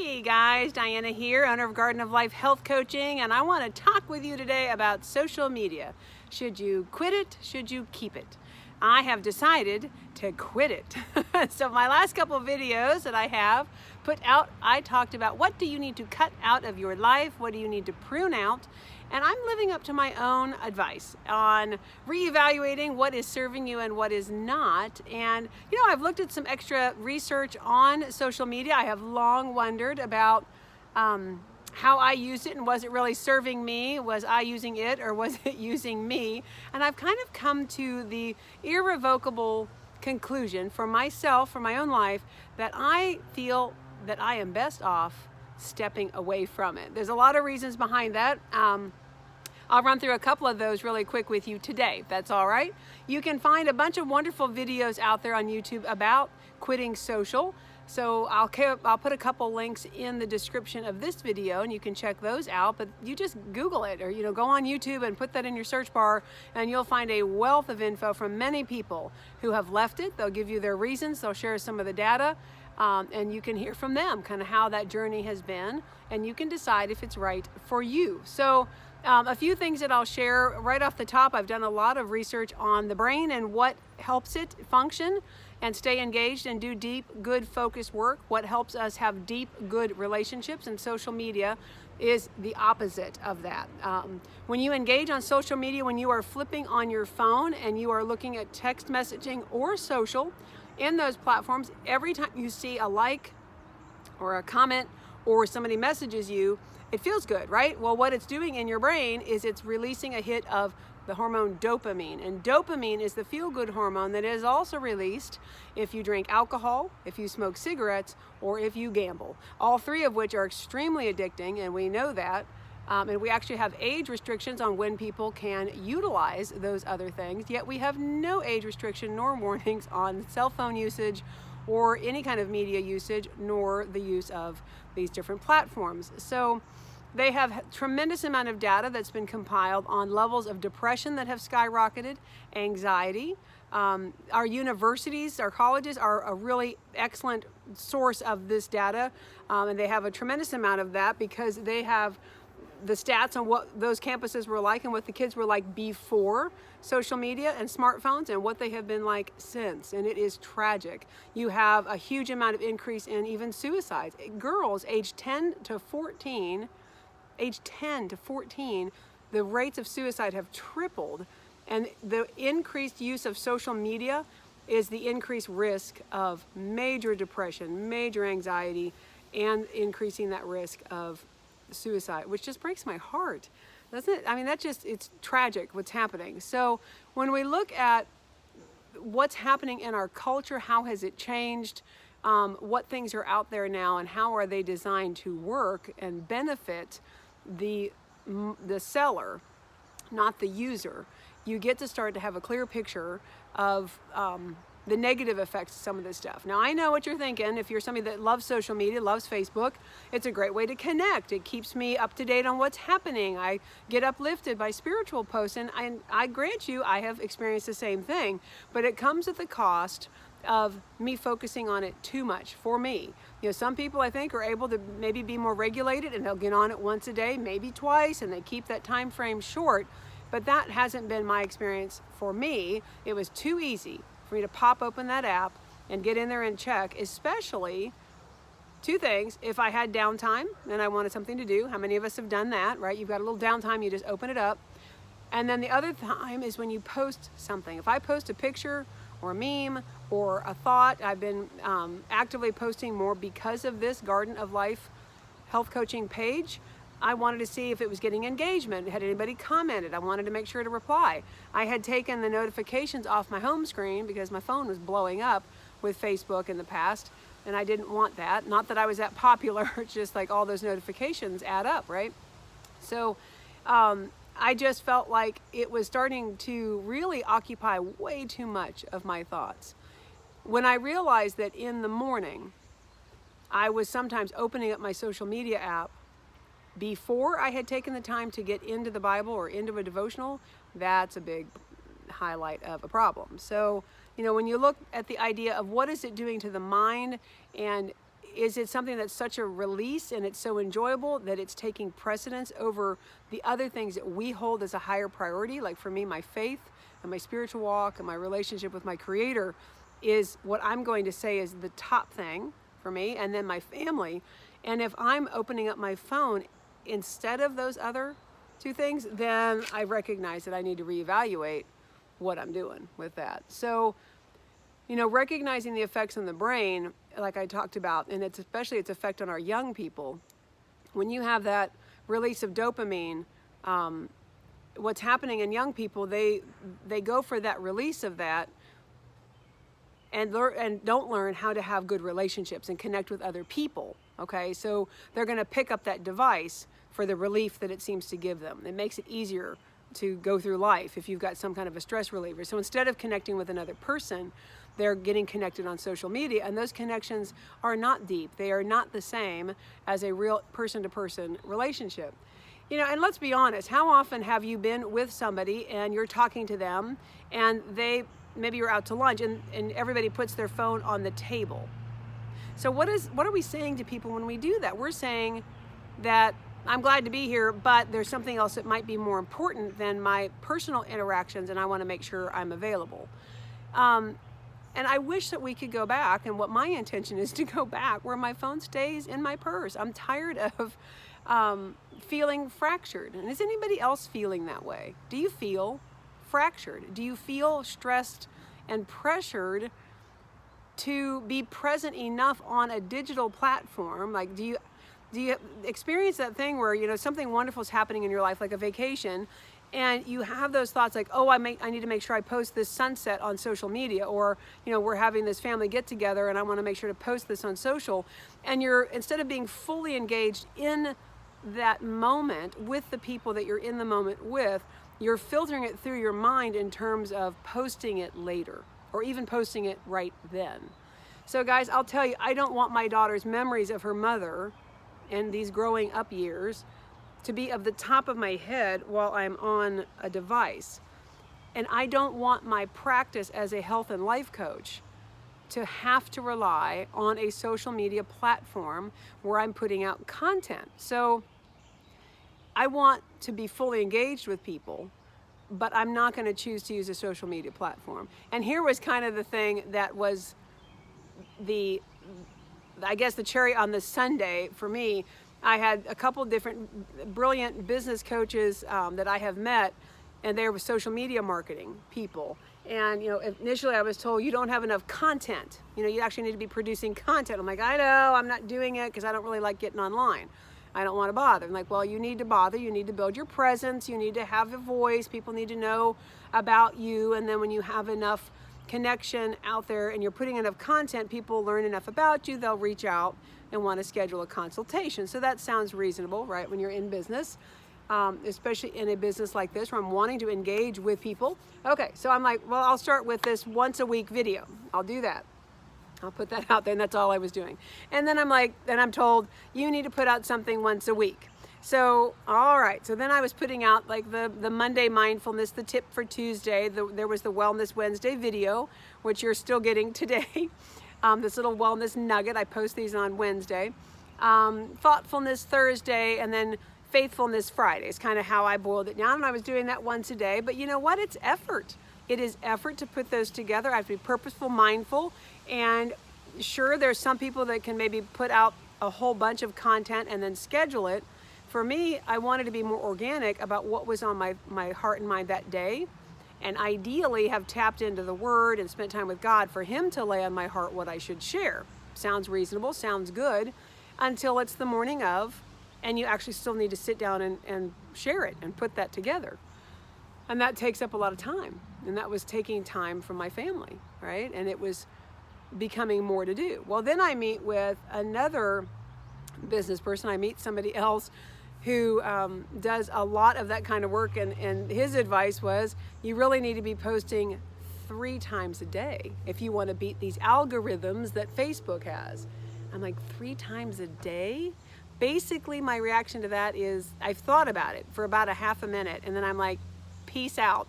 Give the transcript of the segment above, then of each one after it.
Hey guys, Diana here, owner of Garden of Life Health Coaching, and I want to talk with you today about social media. Should you quit it? Should you keep it? I have decided to quit it. So my last couple of videos that I have put out, I talked about what do you need to cut out of your life, what do you need to prune out, and I'm living up to my own advice on reevaluating what is serving you and what is not. And I've looked at some extra research on social media. I have long wondered about how I used it, and was it really serving me? Was I using it, or was it using me? And I've kind of come to the irrevocable conclusion for myself, for my own life, that I feel that I am best off stepping away from it. There's a lot of reasons behind that. I'll run through a couple of those really quick with you today, if that's all right. You can find a bunch of wonderful videos out there on YouTube about quitting social. So I'll put a couple links in the description of this video, and you can check those out. But you just Google it, or go on YouTube and put that in your search bar, and you'll find a wealth of info from many people who have left it. They'll give you their reasons. They'll share some of the data, and you can hear from them kind of how that journey has been, and you can decide if it's right for you. So a few things that I'll share right off the top. I've done a lot of research on the brain and what helps it function and stay engaged and do deep, good, focused work. What helps us have deep, good relationships, and social media is the opposite of that. When you engage on social media, when you are flipping on your phone and you are looking at text messaging or social in those platforms, every time you see a like or a comment or somebody messages you, it feels good, right? Well, what it's doing in your brain is it's releasing a hit of the hormone dopamine. And dopamine is the feel-good hormone that is also released if you drink alcohol, if you smoke cigarettes, or if you gamble. All three of which are extremely addicting, and we know that. And we actually have age restrictions on when people can utilize those other things, yet we have no age restriction nor warnings on cell phone usage or any kind of media usage, nor the use of these different platforms. So they have a tremendous amount of data that's been compiled on levels of depression that have skyrocketed, anxiety. Our universities, our colleges are a really excellent source of this data, and they have a tremendous amount of that because they have the stats on what those campuses were like and what the kids were like before social media and smartphones and what they have been like since, and it is tragic. You have a huge amount of increase in even suicides. Girls age 10 to 14, the rates of suicide have tripled, and the increased use of social media is the increased risk of major depression, major anxiety, and increasing that risk of suicide, which just breaks my heart, doesn't it? I mean, it's tragic what's happening. So when we look at what's happening in our culture, how has it changed, what things are out there now, and how are they designed to work and benefit the seller, not the user, you get to start to have a clear picture of the negative effects of some of this stuff. Now, I know what you're thinking. If you're somebody that loves social media, loves Facebook, it's a great way to connect. It keeps me up to date on what's happening. I get uplifted by spiritual posts, and I grant you, I have experienced the same thing, but it comes at the cost of me focusing on it too much for me. Some people, I think, are able to maybe be more regulated, and they'll get on it once a day, maybe twice, and they keep that time frame short, but that hasn't been my experience for me. It was too easy for me to pop open that app and get in there and check, especially two things. If I had downtime and I wanted something to do, how many of us have done that, right? You've got a little downtime, you just open it up. And then the other time is when you post something. If I post a picture or a meme or a thought, I've been actively posting more because of this Garden of Life health coaching page. I wanted to see if it was getting engagement. Had anybody commented? I wanted to make sure to reply. I had taken the notifications off my home screen because my phone was blowing up with Facebook in the past, and I didn't want that. Not that I was that popular, it's just like all those notifications add up, right? So I just felt like it was starting to really occupy way too much of my thoughts. When I realized that in the morning, I was sometimes opening up my social media app before I had taken the time to get into the Bible or into a devotional, that's a big highlight of a problem. So, when you look at the idea of what is it doing to the mind, and is it something that's such a release and it's so enjoyable that it's taking precedence over the other things that we hold as a higher priority? Like for me, my faith and my spiritual walk and my relationship with my Creator is what I'm going to say is the top thing for me, and then my family. And if I'm opening up my phone instead of those other two things, then I recognize that I need to reevaluate what I'm doing with that. So, you know, recognizing the effects on the brain, like I talked about, and it's especially its effect on our young people. When you have that release of dopamine, what's happening in young people, they go for that release of that and don't learn how to have good relationships and connect with other people. Okay, so they're going to pick up that device for the relief that it seems to give them. It makes it easier to go through life if you've got some kind of a stress reliever. So instead of connecting with another person, they're getting connected on social media, and those connections are not deep. They are not the same as a real person-to-person relationship. You know, and let's be honest, how often have you been with somebody and you're talking to them and maybe you're out to lunch and everybody puts their phone on the table? So what are we saying to people when we do that? We're saying that I'm glad to be here, but there's something else that might be more important than my personal interactions, and I want to make sure I'm available. And I wish that we could go back, and what my intention is to go back where my phone stays in my purse. I'm tired of feeling fractured. And is anybody else feeling that way? Do you feel fractured? Do you feel stressed and pressured to be present enough on a digital platform? Like, do you experience that thing where, you know, something wonderful is happening in your life, like a vacation, and you have those thoughts like, oh, I need to make sure I post this sunset on social media, or, you know, we're having this family get together and I want to make sure to post this on social. And instead of being fully engaged in that moment with the people that you're in the moment with, you're filtering it through your mind in terms of posting it later or even posting it right then. So guys, I'll tell you, I don't want my daughter's memories of her mother in these growing up years to be of the top of my head while I'm on a device. And I don't want my practice as a health and life coach to have to rely on a social media platform where I'm putting out content. So I want to be fully engaged with people, but I'm not going to choose to use a social media platform. And here was kind of the thing that was the cherry on the sundae for me. I had a couple different brilliant business coaches that I have met, and they were social media marketing people. And, you know, initially I was told you don't have enough content. You know, you actually need to be producing content. I'm like, I know, I'm not doing it because I don't really like getting online. I don't want to bother. I'm like, well, you need to bother. You need to build your presence. You need to have a voice. People need to know about you. And then when you have enough connection out there and you're putting enough content, people learn enough about you, they'll reach out and want to schedule a consultation. So that sounds reasonable, right? When you're in business, especially in a business like this where I'm wanting to engage with people. Okay, so I'm like, well, I'll start with this once a week video. I'll do that. I'll put that out there, and that's all I was doing. And then I'm told, you need to put out something once a week. So, all right. So then I was putting out like the Monday mindfulness, the tip for Tuesday. There was the Wellness Wednesday video, which you're still getting today. This little wellness nugget. I post these on Wednesday. Thoughtfulness Thursday, and then Faithfulness Friday is kind of how I boiled it down. And I was doing that once a day. But you know what? It's effort. It is effort to put those together. I have to be purposeful, mindful, and sure, there's some people that can maybe put out a whole bunch of content and then schedule it. For me, I wanted to be more organic about what was on my heart and mind that day, and ideally have tapped into the Word and spent time with God for Him to lay on my heart what I should share. Sounds reasonable, sounds good, until it's the morning of, and you actually still need to sit down and share it and put that together. And that takes up a lot of time. And that was taking time from my family, right? And it was becoming more to do. Well, then I meet with another business person. I meet somebody else who does a lot of that kind of work. And his advice was, you really need to be posting 3 times a day if you want to beat these algorithms that Facebook has. I'm like, 3 times a day? Basically, my reaction to that is, I've thought about it for about a half a minute, and then I'm like, peace out.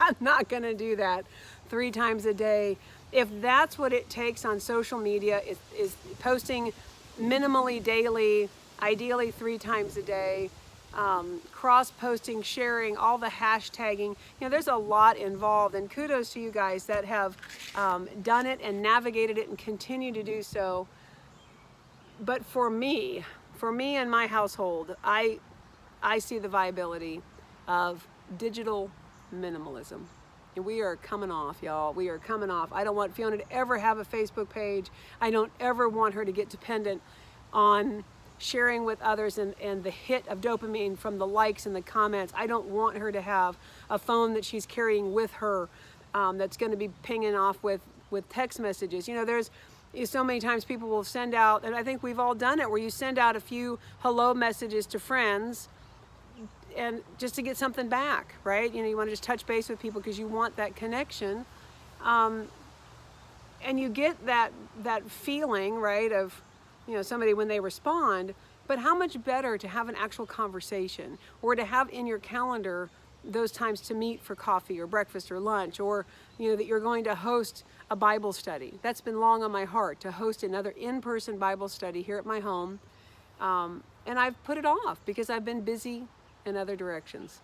I'm not going to do that 3 times a day. If that's what it takes on social media, is posting minimally daily, ideally 3 times a day, cross-posting, sharing, all the hashtagging. There's a lot involved, and kudos to you guys that have done it and navigated it and continue to do so. But for me and my household, I see the viability of digital minimalism. And we are coming off, y'all. We are coming off. I don't want Fiona to ever have a Facebook page. I don't ever want her to get dependent on sharing with others and the hit of dopamine from the likes and the comments. I don't want her to have a phone that she's carrying with her that's going to be pinging off with text messages. There's so many times people will send out, and I think we've all done it, where you send out a few hello messages to friends and just to get something back, right? You want to just touch base with people because you want that connection. And you get that feeling, right, of somebody when they respond. But how much better to have an actual conversation, or to have in your calendar those times to meet for coffee or breakfast or lunch, or that you're going to host a Bible study. That's been long on my heart, to host another in-person Bible study here at my home. And I've put it off because I've been busy in other directions.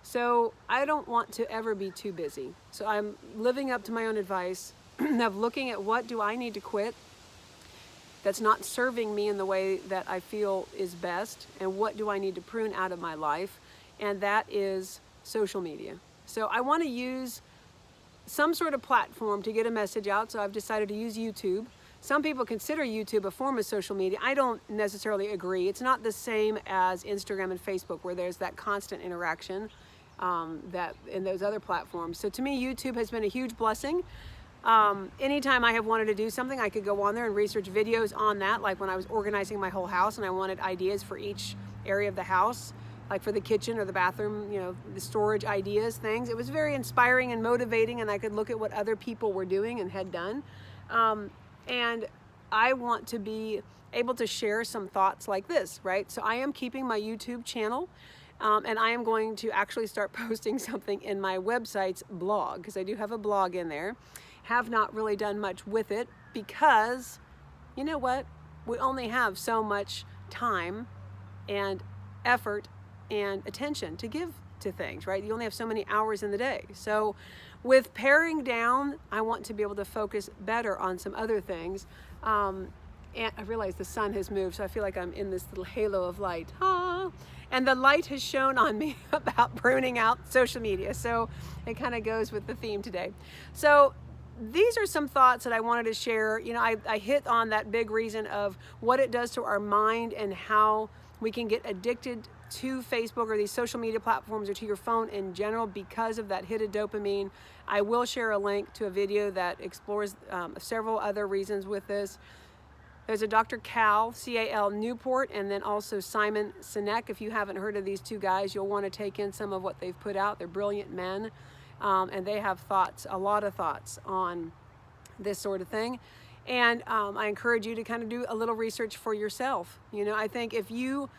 So I don't want to ever be too busy. So I'm living up to my own advice of looking at what do I need to quit that's not serving me in the way that I feel is best, and what do I need to prune out of my life, and that is social media. So I want to use some sort of platform to get a message out, so I've decided to use YouTube. Some people consider YouTube a form of social media. I don't necessarily agree. It's not the same as Instagram and Facebook, where there's that constant interaction that in those other platforms. So to me, YouTube has been a huge blessing. Anytime I have wanted to do something, I could go on there and research videos on that, like when I was organizing my whole house and I wanted ideas for each area of the house, like for the kitchen or the bathroom, the storage ideas, things. It was very inspiring and motivating, and I could look at what other people were doing and had done. And I want to be able to share some thoughts like this, right? So I am keeping my YouTube channel, and I am going to actually start posting something in my website's blog, because I do have a blog in there. Have not really done much with it because, you know what? We only have so much time and effort and attention to give to things, right? You only have so many hours in the day. So with paring down, I want to be able to focus better on some other things. And I realize the sun has moved, so I feel like I'm in this little halo of light. And the light has shone on me about pruning out social media. So it kind of goes with the theme today. So these are some thoughts that I wanted to share. I hit on that big reason of what it does to our mind and how we can get addicted to Facebook or these social media platforms, or to your phone in general, because of that hit of dopamine. I will share a link to a video that explores several other reasons with this. There's a Dr. Cal, C-A-L, Newport, and then also Simon Sinek. If you haven't heard of these two guys, you'll want to take in some of what they've put out. They're brilliant men, and they have thoughts, a lot of thoughts on this sort of thing. And I encourage you to kind of do a little research for yourself. I think if you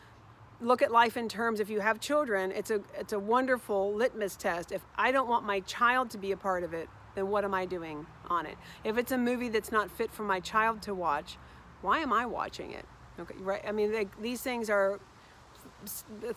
look at life in terms, if you have children, it's a wonderful litmus test. If I don't want my child to be a part of it, then what am I doing on it? If it's a movie that's not fit for my child to watch, why am I watching it? Okay, right? I mean, these things are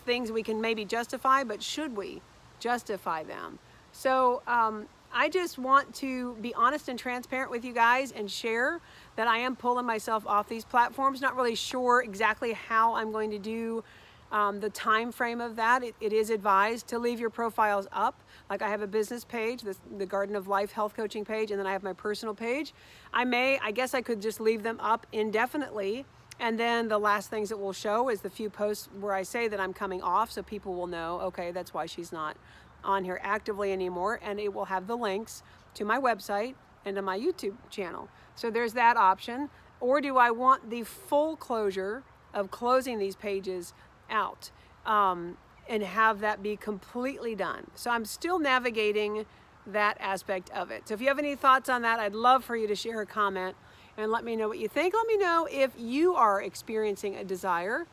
things we can maybe justify, but should we justify them? So I just want to be honest and transparent with you guys and share that I am pulling myself off these platforms. Not really sure exactly how I'm going to do the time frame of that. It is advised to leave your profiles up. Like I have a business page, the Garden of Life health coaching page, and then I have my personal page. I guess I could just leave them up indefinitely. And then the last things that will show is the few posts where I say that I'm coming off, so people will know, okay, that's why she's not on here actively anymore. And it will have the links to my website and to my YouTube channel. So there's that option. Or do I want the full closure of closing these pages out and have that be completely done? So I'm still navigating that aspect of it. So if you have any thoughts on that, I'd love for you to share a comment and let me know what you think. Let me know if you are experiencing a desire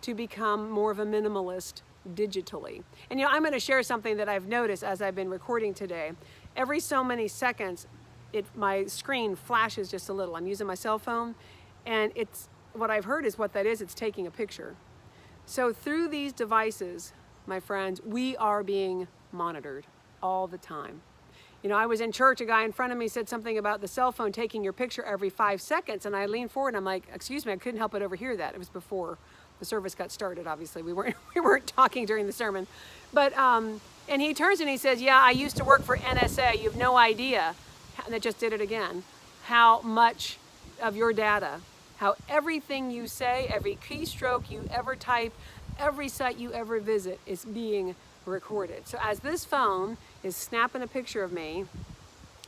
to become more of a minimalist digitally. And I'm going to share something that I've noticed as I've been recording today. Every so many seconds, my screen flashes just a little. I'm using my cell phone, and what I've heard is what that is, it's taking a picture. So through these devices, my friends, we are being monitored all the time. You know, I was in church, a guy in front of me said something about the cell phone taking your picture every 5 seconds, and I leaned forward and I'm like, excuse me, I couldn't help but overhear that. It was before the service got started, obviously. We weren't talking during the sermon. But, and he turns and he says, yeah, I used to work for NSA. You have no idea, and it just did it again, how much of your data, how everything you say, every keystroke you ever type, every site you ever visit is being recorded. So as this phone is snapping a picture of me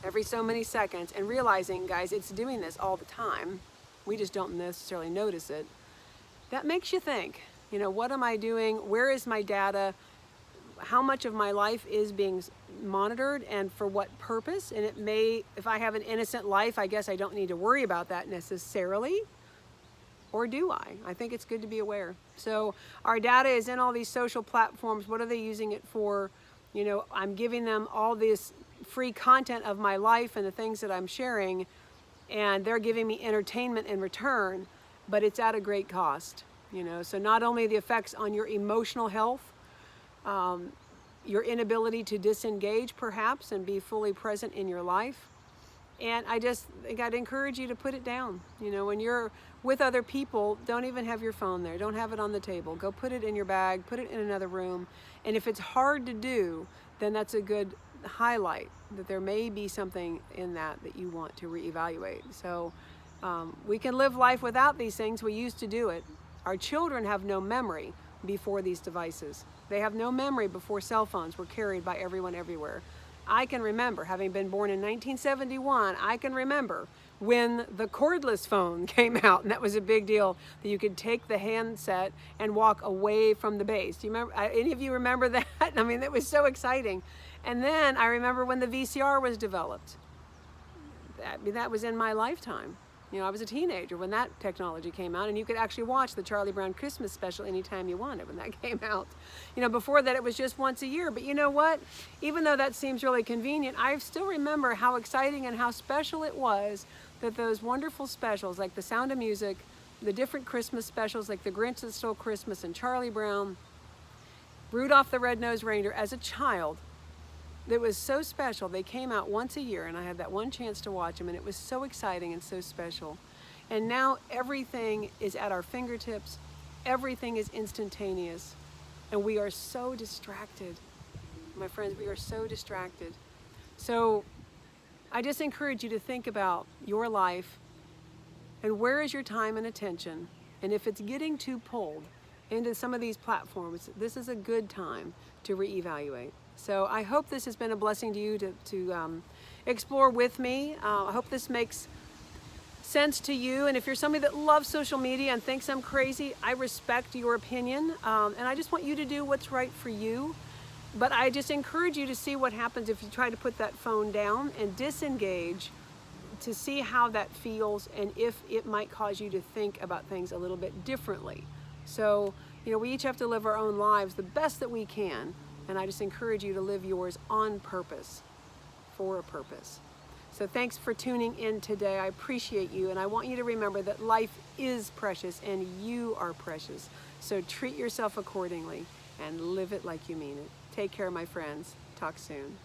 every so many seconds and realizing, guys, it's doing this all the time, we just don't necessarily notice it, that makes you think, you know, what am I doing? Where is my data? How much of my life is being monitored and for what purpose? And it may, if I have an innocent life, I guess I don't need to worry about that necessarily. Or do I? I think it's good to be aware. So our data is in all these social platforms. What are they using it for? You know, I'm giving them all this free content of my life and the things that I'm sharing, and they're giving me entertainment in return, but it's at a great cost. You know, so not only the effects on your emotional health, your inability to disengage perhaps and be fully present in your life. And I just think I'd encourage you to put it down. You know, when you're with other people, don't even have your phone there. Don't have it on the table. Go put it in your bag, put it in another room. And if it's hard to do, then that's a good highlight that there may be something in that you want to reevaluate. So we can live life without these things. We used to do it. Our children have no memory before these devices. They have no memory before cell phones were carried by everyone everywhere. I can remember, having been born in 1971, I can remember when the cordless phone came out, and that was a big deal, that you could take the handset and walk away from the base. Do you remember, any of you remember that? I mean, it was so exciting. And then I remember when the VCR was developed. That was in my lifetime. You know, I was a teenager when that technology came out, and you could actually watch the Charlie Brown Christmas special anytime you wanted when that came out. You know, before that it was just once a year. But you know what? Even though that seems really convenient, I still remember how exciting and how special it was that those wonderful specials, like The Sound of Music, the different Christmas specials, like The Grinch That Stole Christmas and Charlie Brown, Rudolph the Red-Nosed Reindeer, as a child, that was so special. They came out once a year, and I had that one chance to watch them, and it was so exciting and so special. And now everything is at our fingertips. Everything is instantaneous, and we are so distracted. My friends, we are so distracted. So I just encourage you to think about your life and where is your time and attention. And if it's getting too pulled into some of these platforms, this is a good time to reevaluate. So I hope this has been a blessing to you to explore with me. I hope this makes sense to you. And if you're somebody that loves social media and thinks I'm crazy, I respect your opinion. And I just want you to do what's right for you. But I just encourage you to see what happens if you try to put that phone down and disengage, to see how that feels and if it might cause you to think about things a little bit differently. So, you know, we each have to live our own lives the best that we can. And I just encourage you to live yours on purpose, for a purpose. So thanks for tuning in today. I appreciate you. And I want you to remember that life is precious and you are precious. So treat yourself accordingly and live it like you mean it. Take care, my friends. Talk soon.